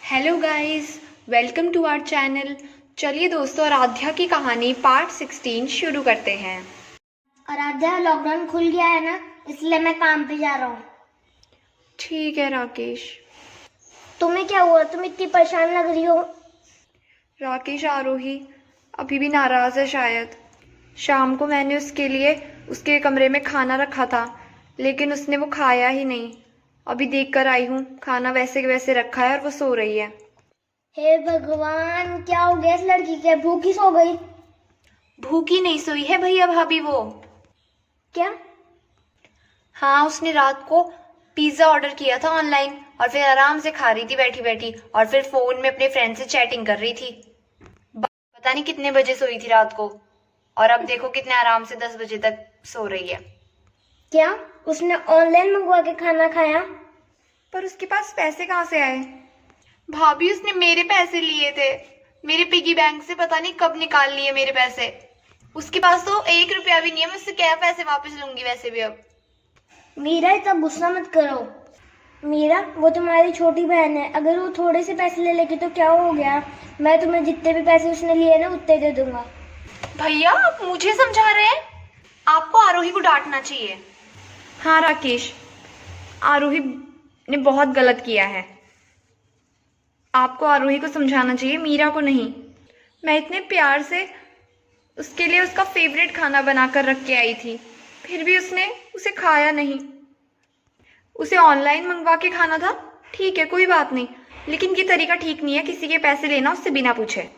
Hello guys, welcome to our channel. चलिए दोस्तों, आराध्या की कहानी पार्ट 16 शुरू करते हैं। आराध्या, लॉकडाउन खुल गया है ना, इसलिए मैं काम पे जा रहा हूँ। ठीक है राकेश। तुम्हें क्या हुआ? तुम इतनी परेशान लग रही हो। राकेश, आरोही अभी भी नाराज है शायद। शाम को मैंने उसके लिए उसके कमरे में खाना रखा था, लेकिन उसने वो खाया ही नहीं। अभी देख कर आई हूँ, खाना वैसे के वैसे रखा है और वो सो रही है। हे भगवान, क्या हो गया इस लड़की के? भूखी सो गई? भूखी नहीं सोई है भैया भाभी वो। क्या? हाँ, उसने रात को पिज्जा ऑर्डर किया था ऑनलाइन और फिर आराम से खा रही थी बैठी बैठी, और फिर फोन में अपने फ्रेंड से चैटिंग कर रही थी। पता नहीं कितने बजे सोई थी रात को, और अब देखो कितने आराम से 10 बजे तक सो रही है। क्या उसने ऑनलाइन मंगवा के खाना खाया? पर उसके पास पैसे कहाँ से आए? भाभी, उसने मेरे पैसे लिए थे, मेरे पिगी बैंक से पता नहीं कब निकाल लिए मेरे पैसे। उसके पास तो 1 रुपया भी नहीं है। मैं उससे क्या पैसे वापस लूंगी वैसे भी अब। मीरा, इतना गुस्सा मत करो। मीरा, वो तुम्हारी छोटी बहन है, अगर वो थोड़े से पैसे ले लेगी तो क्या हो गया? मैं तुम्हें जितने भी पैसे उसने लिए ना उतने दे दूंगा। भैया, आप मुझे समझा रहे हैं? आपको आरोही को डांटना चाहिए। हाँ राकेश, आरोही ने बहुत गलत किया है। आपको आरोही को समझाना चाहिए, मीरा को नहीं। मैं इतने प्यार से उसके लिए उसका फेवरेट खाना बनाकर रख के आई थी, फिर भी उसने उसे खाया नहीं। उसे ऑनलाइन मंगवा के खाना था, ठीक है कोई बात नहीं, लेकिन ये तरीका ठीक नहीं है किसी के पैसे लेना उससे बिना पूछे।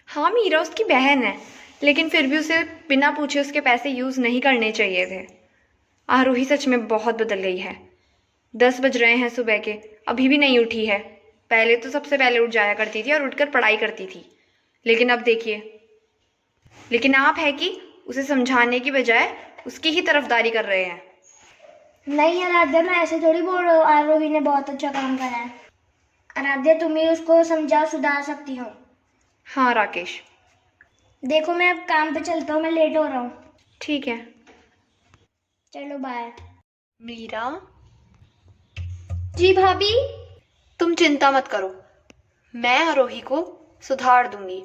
हाँ, मीरा उसकी बहन है, लेकिन फिर भी उसे बिना पूछे उसके पैसे यूज नहीं करने चाहिए थे। आरोही सच में बहुत बदल गई है। 10 बज रहे हैं सुबह के, अभी भी नहीं उठी है। पहले तो सबसे पहले उठ जाया करती थी और उठकर पढ़ाई करती थी, लेकिन अब देखिए। लेकिन आप है कि उसे समझाने की बजाय उसकी ही तरफदारी कर रहे हैं। नहीं आराध्या, मैं ऐसे थोड़ी बोल रहा हूँ। आरोही ने बहुत अच्छा काम करा है। आराध्या, तुम ही उसको समझा सुधार सकती हो। हाँ राकेश। देखो, मैं अब काम पे चलता हूँ, मैं लेट हो रहा हूँ। ठीक है। चलो बाय। मीरा, जी भाभी। तुम चिंता मत करो, मैं आरोही को सुधार दूंगी।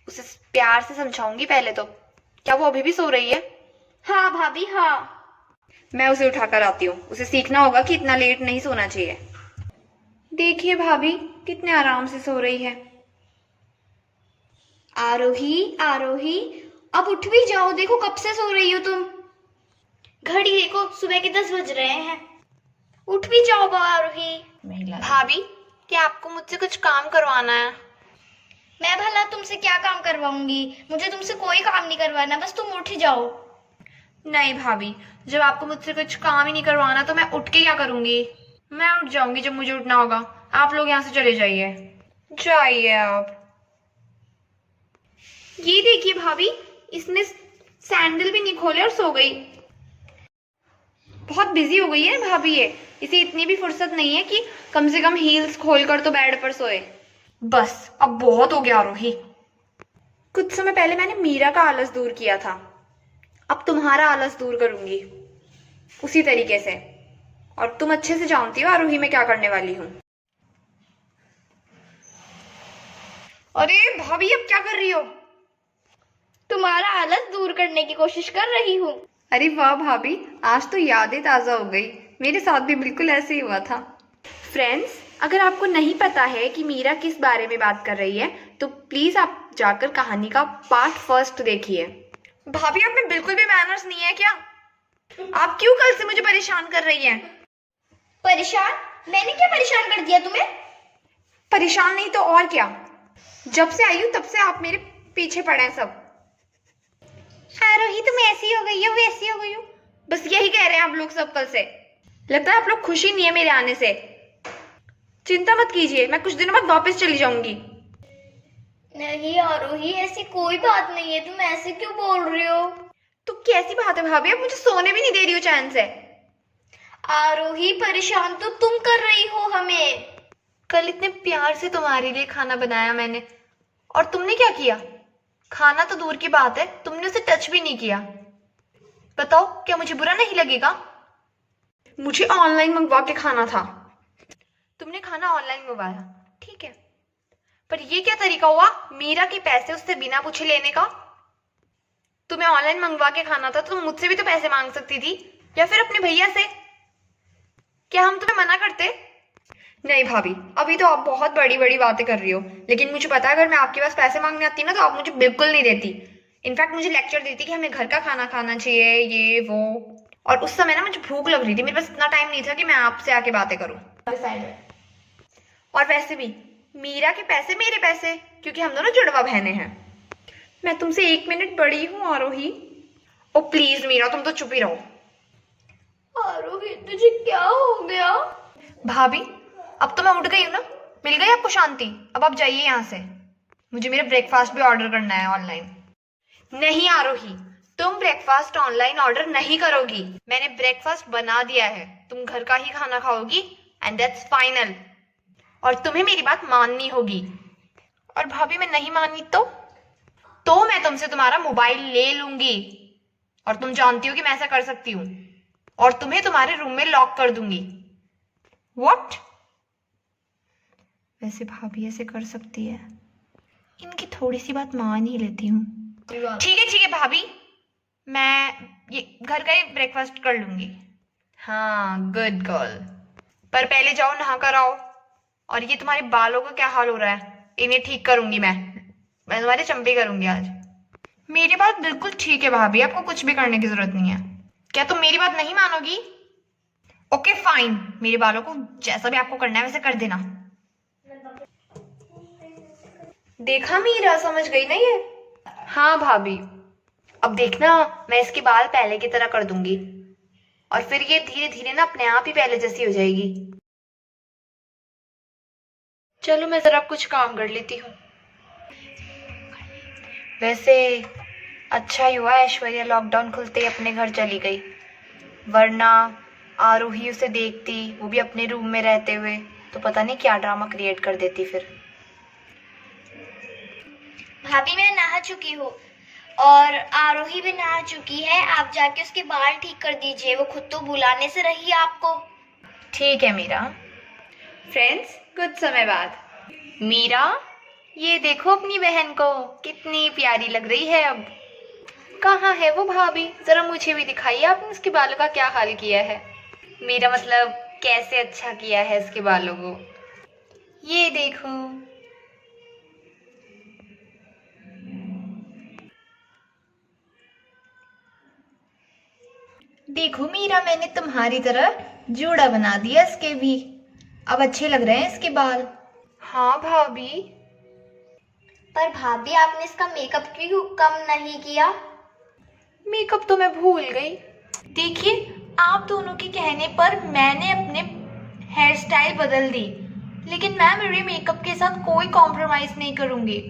उसे प्यार से समझाऊंगी पहले तो। क्या वो अभी भी सो रही है? हाँ भाभी, हाँ। मैं उसे उठाकर आती हूँ। उसे सीखना होगा कि इतना लेट नहीं सोना चाहिए। देखिए भाभी, कितने आराम से सो रही है। आरोही, आरोही, अब उठ भी जाओ। देखो कब से सो रही हो तुम। घड़ी देखो, सुबह के 10 बज रहे हैं। उठ भी जाओ आरोही। भाभी, क्या आपको मुझसे कुछ काम करवाना है? मैं भला तुमसे क्या काम करवाऊंगी? मुझे तुमसे कोई काम नहीं करवाना, बस तुम उठ जाओ। नहीं भाभी, जब आपको मुझसे कुछ काम ही नहीं करवाना तो मैं उठ के क्या करूंगी? मैं उठ जाऊंगी जब मुझे उठना होगा। आप लोग यहाँ से चले जाइए। जाइए आप। ये देखिए भाभी, इसने सैंडल भी नहीं खोले और सो गई। बहुत बिजी हो गई है भाभी ये। इसे इतनी भी फुर्सत नहीं है कि कम से कम हील्स खोलकर तो बेड पर सोए। बस अब बहुत हो गया आरोही। कुछ समय पहले मैंने मीरा का आलस दूर किया था, अब तुम्हारा आलस दूर करूंगी उसी तरीके से। और तुम अच्छे से जानती हो आरोही मैं क्या करने वाली हूँ। अरे भाभी, अब क्या कर रही हो? तुम्हारा आलस दूर करने की कोशिश कर रही हूँ। अरे वाह भाभी, आज तो यादें ताजा हो गई। मेरे साथ भी बिल्कुल ऐसे ही हुआ था। फ्रेंड्स, अगर आपको नहीं पता है कि मीरा किस बारे में बात कर रही है तो प्लीज आप जाकर कहानी का पार्ट 1 देखिए। भाभी, आप में बिल्कुल भी मैनर्स नहीं है क्या? आप क्यों कल से मुझे परेशान कर रही हैं? परेशान? मैंने क्या परेशान कर दिया तुम्हें? परेशान नहीं तो और क्या। जब से आई हूँ तब से आप मेरे पीछे पड़े हैं सब। आरोही, तुम ऐसी हो गई हो, वैसी हो गई हो। बस यही कह रहे हैं आप लोग सब कल से। लगता है आप लोग खुशी नहीं है मेरे आने से। चिंता मत कीजिए, मैं कुछ दिनों बाद वापस चली जाऊंगी। नहीं आरोही, ऐसी कोई बात नहीं है। तुम ऐसे क्यों बोल रही हो? तो कैसी बात है भाभी, अब मुझे सोने भी नहीं दे रही हो चैन से। आरोही, परेशान तो तुम कर रही हो हमें। कल इतने प्यार से तुम्हारे लिए खाना बनाया मैंने, और तुमने क्या किया? खाना तो दूर की बात है, तुमने उसे टच भी नहीं किया। बताओ, क्या मुझे बुरा नहीं लगेगा? मुझे ऑनलाइन मंगवा के खाना था। तुमने खाना ऑनलाइन मंगवाया, ठीक है, पर ये क्या तरीका हुआ मीरा के पैसे उससे बिना पूछे लेने का? तुम्हें ऑनलाइन मंगवा के खाना था तो तुम मुझसे भी तो पैसे मांग सकती थी, या फिर अपने भैया से। क्या हम तुम्हें मना करते? नहीं भाभी, अभी तो आप बहुत बड़ी बड़ी बातें कर रही हो, लेकिन मुझे पता है अगर मैं आपके पास पैसे मांगने आती ना तो आप मुझे बिल्कुल नहीं देती। इनफैक्ट मुझे लेक्चर देती कि हमें घर का खाना खाना चाहिए, ये वो। और उस समय ना मुझे भूख लग रही थी, मेरे पास इतना टाइम नहीं था कि मैं आपसे आके बातें करूं। और वैसे भी मीरा के पैसे मेरे पैसे, क्योंकि हम दोनों जुड़वा बहनें हैं। मैं तुमसे 1 मिनट बड़ी हूँ आरोही। ओ प्लीज मीरा, तुम तो चुप ही रहो। आरोही तुझे क्या हो गया? भाभी अब तो मैं उठ गई हूँ ना, मिल गई आपको शांति। अब आप जाइए यहाँ से, मुझे मेरा ब्रेकफास्ट भी ऑर्डर करना है ऑनलाइन। नहीं आरोही, तुम ब्रेकफास्ट ऑनलाइन ऑर्डर नहीं करोगी। मैंने ब्रेकफास्ट बना दिया है, तुम घर का ही खाना खाओगी एंड दैट्स फाइनल। और तुम्हें मेरी बात माननी होगी। और भाभी मैं नहीं मानी तो मैं तुमसे तुम्हारा मोबाइल ले लूंगी। और तुम जानती हो कि मैं ऐसा कर सकती हूँ, और तुम्हें तुम्हारे रूम में लॉक कर दूंगी। व्हाट? वैसे भाभी ऐसे कर सकती है, इनकी थोड़ी सी बात मान ही लेती हूँ। ठीक है भाभी, मैं ये घर का ही ब्रेकफास्ट कर लूंगी। हाँ गुड गर्ल, पर पहले जाओ नहा कर आओ। और ये तुम्हारे बालों का क्या हाल हो रहा है, इन्हें ठीक करूंगी मैं तुम्हारे चंपे करूंगी आज। मेरी बात बिल्कुल ठीक है भाभी, आपको कुछ भी करने की जरूरत नहीं है। क्या तुम मेरी बात नहीं मानोगी? ओके फाइन, मेरे बालों को जैसा भी आपको करना है वैसे कर देना। देखा मीरा, समझ गई ना ये? हाँ भाभी, अब देखना मैं इसके बाल पहले की तरह कर दूंगी, और फिर ये धीरे धीरे ना अपने आप ही पहले जैसी हो जाएगी। चलो मैं जरा कुछ काम कर लेती हूँ। वैसे अच्छा ही हुआ ऐश्वर्या लॉकडाउन खुलते ही अपने घर चली गई, वरना आरोही उसे देखती, वो भी अपने रूम में रहते हुए, तो पता नहीं क्या ड्रामा क्रिएट कर देती फिर। भाभी मैं नहा चुकी हूँ और आरोही भी नहा चुकी है। आप जाके उसके बाल ठीक कर दीजिए, वो खुद तो बुलाने से रही आपको। ठीक है मीरा। फ्रेंड्स, कुछ समय बाद मीरा, ये देखो अपनी बहन को, कितनी प्यारी लग रही है अब। कहाँ है वो भाभी, जरा मुझे भी दिखाइए आपने उसके बालों का क्या हाल किया है। मेरा मतलब कैसे अच्छा किया है इसके बालों को, ये देखो। देखो मीरा, मैंने तुम्हारी तरह जोड़ा बना दिया इसके भी, अब अच्छे लग रहे हैं इसके बाल। हाँ भाभी। पर भाभी आपने इसका मेकअप क्यों कम नहीं किया? मेकअप तो मैं भूल गई। देखिए, आप दोनों के कहने पर मैंने अपने हेयर स्टाइल बदल दी, लेकिन मैं मेरे मेकअप के साथ कोई कॉम्प्रोमाइज नहीं करूंगी।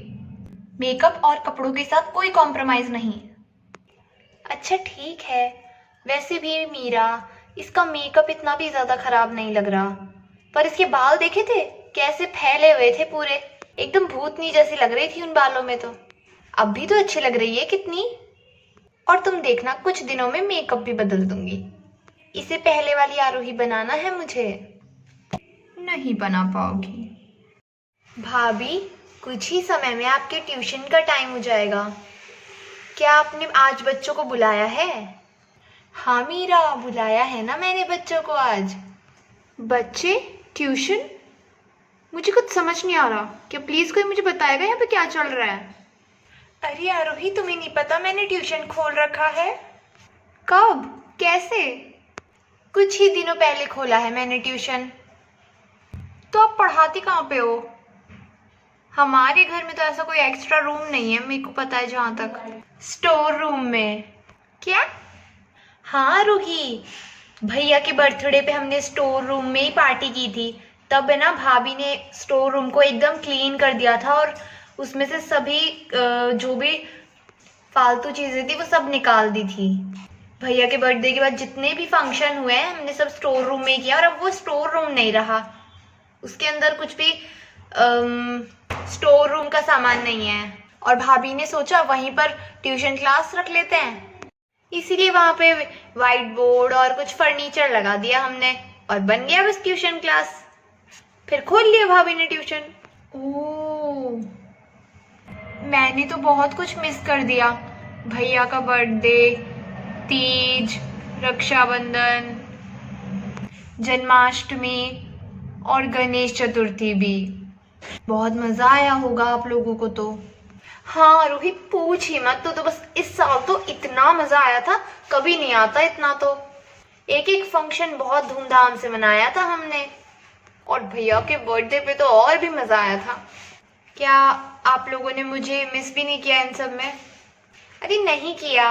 मेकअप और कपड़ों के साथ कोई कॉम्प्रोमाइज नहीं। अच्छा ठीक है, वैसे भी मीरा, इसका मेकअप इतना भी ज्यादा खराब नहीं लग रहा, पर इसके बाल देखे थे कैसे फैले हुए थे पूरे, एकदम भूतनी जैसी लग रही थी उन बालों में। तो अब भी तो अच्छी लग रही है कितनी। और तुम देखना कुछ दिनों में मेकअप भी बदल दूंगी। इसे पहले वाली आरोही बनाना है मुझे। नहीं बना पाओगी भाभी, कुछ ही समय में आपके ट्यूशन का टाइम हो जाएगा। क्या आपने आज बच्चों को बुलाया है? हाँ मीरा, बुलाया है ना मैंने बच्चों को आज। बच्चे ट्यूशन? मुझे कुछ समझ नहीं आ रहा, क्या प्लीज कोई मुझे बताएगा यहाँ पे क्या चल रहा है? अरे आरोही, तुम्हें नहीं पता मैंने ट्यूशन खोल रखा है? कब, कैसे? कुछ ही दिनों पहले खोला है मैंने ट्यूशन। तो आप पढ़ाती कहाँ पे हो? हमारे घर में तो ऐसा कोई एक्स्ट्रा रूम नहीं है, मेरे को पता है जहाँ तक। स्टोर रूम में। क्या? हाँ आरोही, भैया के बर्थडे पे हमने स्टोर रूम में ही पार्टी की थी, तब है ना भाभी ने स्टोर रूम को एकदम क्लीन कर दिया था, और उसमें से सभी जो भी फालतू चीजें थी वो सब निकाल दी थी। भैया के बर्थडे के बाद जितने भी फंक्शन हुए हैं हमने सब स्टोर रूम में किया, और अब वो स्टोर रूम नहीं रहा, उसके अंदर कुछ भी स्टोर रूम का सामान नहीं है। और भाभी ने सोचा वहीं पर ट्यूशन क्लास रख लेते हैं, इसीलिए वहां पे व्हाइट बोर्ड और कुछ फर्नीचर लगा दिया हमने, और बन गया बस ट्यूशन क्लास। फिर खोल लिया भाभी ने ट्यूशन। ओह, मैंने तो बहुत कुछ मिस कर दिया। भैया का बर्थडे, तीज, रक्षाबंधन, जन्माष्टमी और गणेश चतुर्थी भी। बहुत मजा आया होगा आप लोगों को तो। हाँ रोहित, पूछ ही मत। तो बस इस साल तो इतना मजा आया था, कभी नहीं आता इतना। तो एक एक फंक्शन बहुत धूमधाम से मनाया था हमने, और भैया के बर्थडे पे तो और भी मजा आया था। क्या आप लोगों ने मुझे मिस भी नहीं किया इन सब में? अरे नहीं किया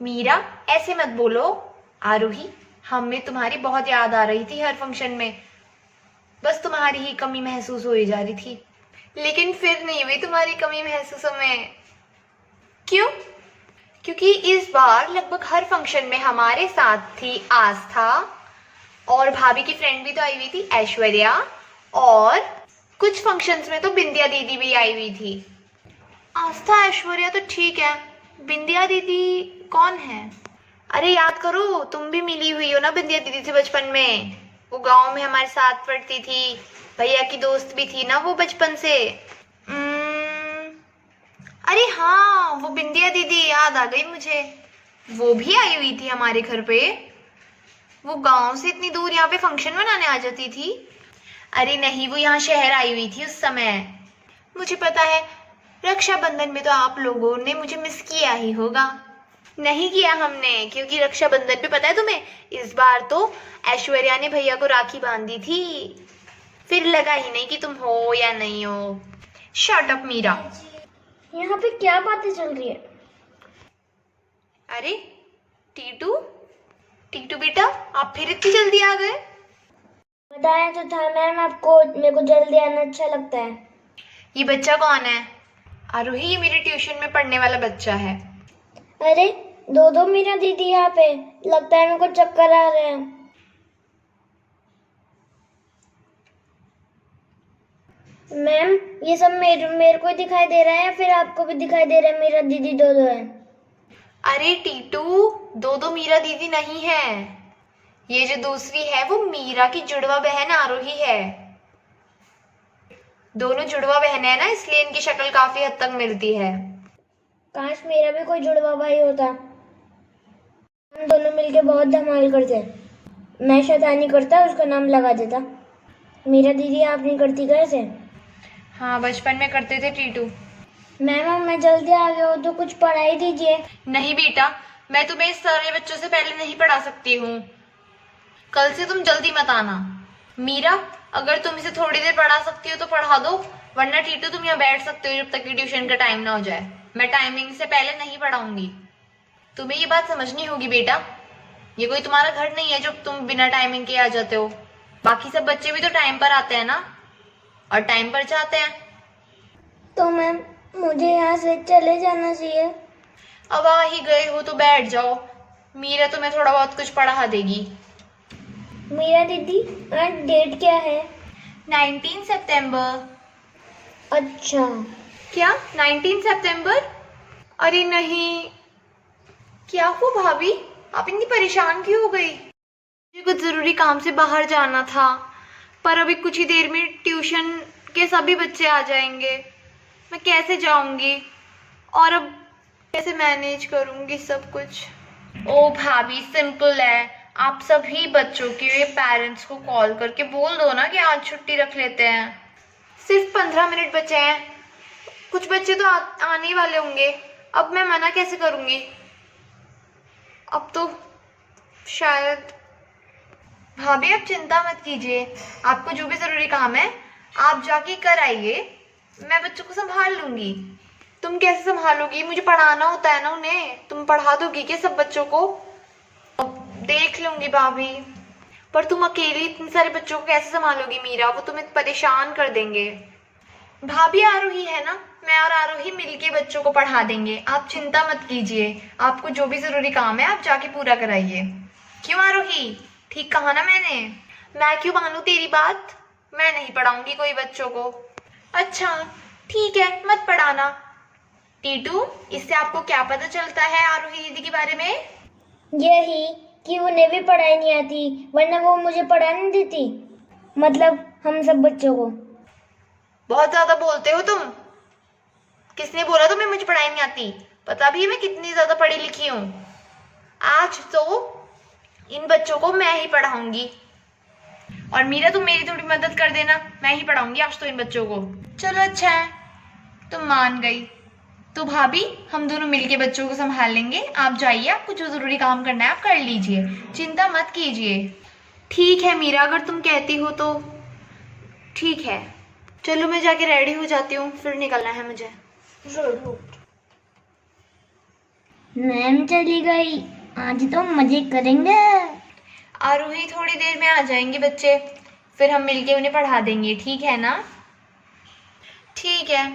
मीरा, ऐसे मत बोलो। आरोही, हमें तुम्हारी बहुत याद आ रही थी हर फंक्शन में, बस तुम्हारी ही कमी महसूस हो ही जा रही थी। लेकिन फिर नहीं हुई तुम्हारी कमी महसूस हमें। क्यों? क्योंकि इस बार लगभग हर फंक्शन में हमारे साथ थी आस्था, और भाभी की फ्रेंड भी तो आई हुई थी ऐश्वर्या, और कुछ फंक्शंस में तो बिंदिया दीदी भी आई हुई थी। आस्था ऐश्वर्या तो ठीक है, बिंदिया दीदी कौन है? अरे याद करो, तुम भी मिली हुई हो ना बिंदिया दीदी से बचपन में। वो गांव में हमारे साथ पढ़ती थी, भैया की दोस्त भी थी ना वो बचपन से। अरे हाँ, वो बिंदिया दीदी, याद आ गई मुझे। वो भी आई हुई थी हमारे घर पे। वो गांव से इतनी दूर यहाँ पे फंक्शन मनाने आ जाती थी। अरे नहीं, वो यहाँ शहर आई हुई थी उस समय। मुझे पता है, रक्षाबंधन में तो आप लोगों ने मुझे मिस किया ही होगा। नहीं किया हमने, क्योंकि रक्षाबंधन पे पता है तुम्हें, इस बार तो ऐश्वर्या ने भैया को राखी बांधी थी, फिर लगा ही नहीं कि तुम हो या नहीं हो। Shut up Meera. यहाँ पे क्या बातें चल रही है? अरे टीटू, टीटू बेटा, आप फिर इतनी जल्दी आ गए? बताया तो था मैम आपको, मेरे को जल्दी आना अच्छा लगता है। ये बच्चा कौन है? आरोही, ये मेरे ट्यूशन में पढ़ने वाला बच्चा है। अरे दो मीरा दीदी यहाँ पे, लगता है मेरे को चक्कर आ रहे हैं। मैम ये सब मेरे को ही दिखाई दे रहा है या फिर आपको भी दिखाई दे रहा है मीरा दीदी दो है? अरे टीटू, दो मीरा दीदी नहीं है। ये जो दूसरी है वो मीरा की जुड़वा बहन आरोही है। दोनों जुड़वा बहनें हैं ना, इसलिए इनकी शक्ल काफी हद तक मिलती है। काश मेरा भी कोई जुड़वा भाई होता, हम दोनों मिलके बहुत धमाल करते। मैं शैतानी करता, उसका नाम लगा देता। मीरा दीदी आप नहीं करती कैसे? हाँ, बचपन में करते थे टीटू। मैम मैं जल्दी आ गया हो तो कुछ पढ़ाई दीजिए। नहीं बेटा, मैं तुम्हें इस सारे बच्चों से पहले नहीं पढ़ा सकती हूँ। कल से तुम जल्दी मत आना। मीरा, अगर तुम इसे थोड़ी देर पढ़ा सकती हो तो पढ़ा दो, वरना टीटू तुम यहाँ बैठ सकते हो जब तक कि ट्यूशन का टाइम ना हो जाए। मैं टाइमिंग से पहले नहीं पढ़ाऊंगी। तुम्हें ये बात समझनी होगी बेटा, ये कोई तुम्हारा घर नहीं है जो तुम बिना टाइमिंग के आ जाते हो। बाकी सब बच्चे भी तो टाइम पर आते हैं ना, और टाइम पर जाते हैं। तो मैम मुझे यहाँ से चले जाना चाहिए? अब आ ही गए हो तो बैठ जाओ। मीरा तुम्हें थोड़ा बहुत कुछ पढ़ा देगी। मीरा दीदी आज डेट क्या है? 19 सितंबर। अच्छा। क्या 19 सितंबर? अरे नहीं, क्या हुआ भाभी, आप इतनी परेशान क्यों हो गई? मुझे कुछ जरूरी काम से बाहर जाना था, पर अभी कुछ ही देर में ट्यूशन के सभी बच्चे आ जाएंगे। मैं कैसे जाऊंगी और अब कैसे मैनेज करूंगी सब कुछ? ओ भाभी, सिंपल है, आप सभी बच्चों के पेरेंट्स को कॉल करके बोल दो ना कि आज छुट्टी रख लेते हैं। सिर्फ 15 मिनट बचे हैं, कुछ बच्चे तो आने वाले होंगे। अब मैं मना कैसे करूंगी? अब तो शायद। भाभी आप चिंता मत कीजिए, आपको जो भी जरूरी काम है आप जाके कर आइए, मैं बच्चों को संभाल लूंगी। तुम कैसे संभालोगी? मुझे पढ़ाना होता है ना उन्हें। तुम पढ़ा दोगी क्या सब बच्चों को? देख लूंगी भाभी, पर तुम अकेली इतने सारे बच्चों को कैसे संभालोगी मीरा? वो तुम्हें परेशान कर देंगे। भाभी आरोही है ना, मैं और आरोही मिलके बच्चों को पढ़ा देंगे, आप चिंता मत कीजिए। आपको जो भी जरूरी काम है आप जाके पूरा कराइए। क्यों आरोही, ठीक कहा ना मैंने? मैं क्यों मानूं तेरी बात? मैं नहीं पढ़ाऊंगी कोई बच्चों को। अच्छा ठीक है, मत पढ़ाना। टीटू, इससे आपको क्या पता चलता है आरोही दीदी के बारे में? यही कि उन्हें भी पढ़ाई नहीं आती, वरना वो मुझे पढ़ा नहीं देती। मतलब हम सब बच्चों को। बहुत ज्यादा बोलते हो तुम। किसने बोला तुम्हें मुझे पढ़ाई नहीं आती? पता भी है मैं कितनी ज्यादा पढ़ी लिखी हूँ। आज तो इन बच्चों को मैं ही पढ़ाऊंगी। और मीरा तुम मेरी थोड़ी मदद कर देना, मैं ही पढ़ाऊंगी आज तो इन बच्चों को। चलो अच्छा है, तुम मान गई। तो भाभी हम दोनों मिलके बच्चों को संभाल लेंगे। आप जाइए, आपको जो जरूरी काम करना है आप कर लीजिए, चिंता मत कीजिए। ठीक है मीरा, अगर तुम कहती हो तो ठीक है। चलो मैं जाके रेडी हो जाती हूँ, फिर निकलना है मुझे। मैम चली गई, आज तो मजे करेंगे। आरोही थोड़ी देर में आ जाएंगे बच्चे, फिर हम मिलके उन्हें पढ़ा देंगे, ठीक है ना? ठीक है।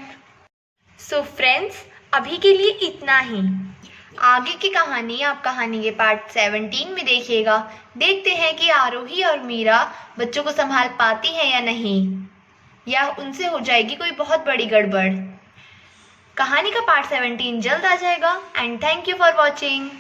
सो फ्रेंड्स, अभी के लिए इतना ही। आगे की कहानी आप कहानी के पार्ट 17 में देखिएगा। देखते हैं कि आरोही और मीरा बच्चों को संभाल पाती है या नहीं, या उनसे हो जाएगी कोई बहुत बड़ी गड़बड़। कहानी का पार्ट 17 जल्द आ जाएगा। And thank you for watching.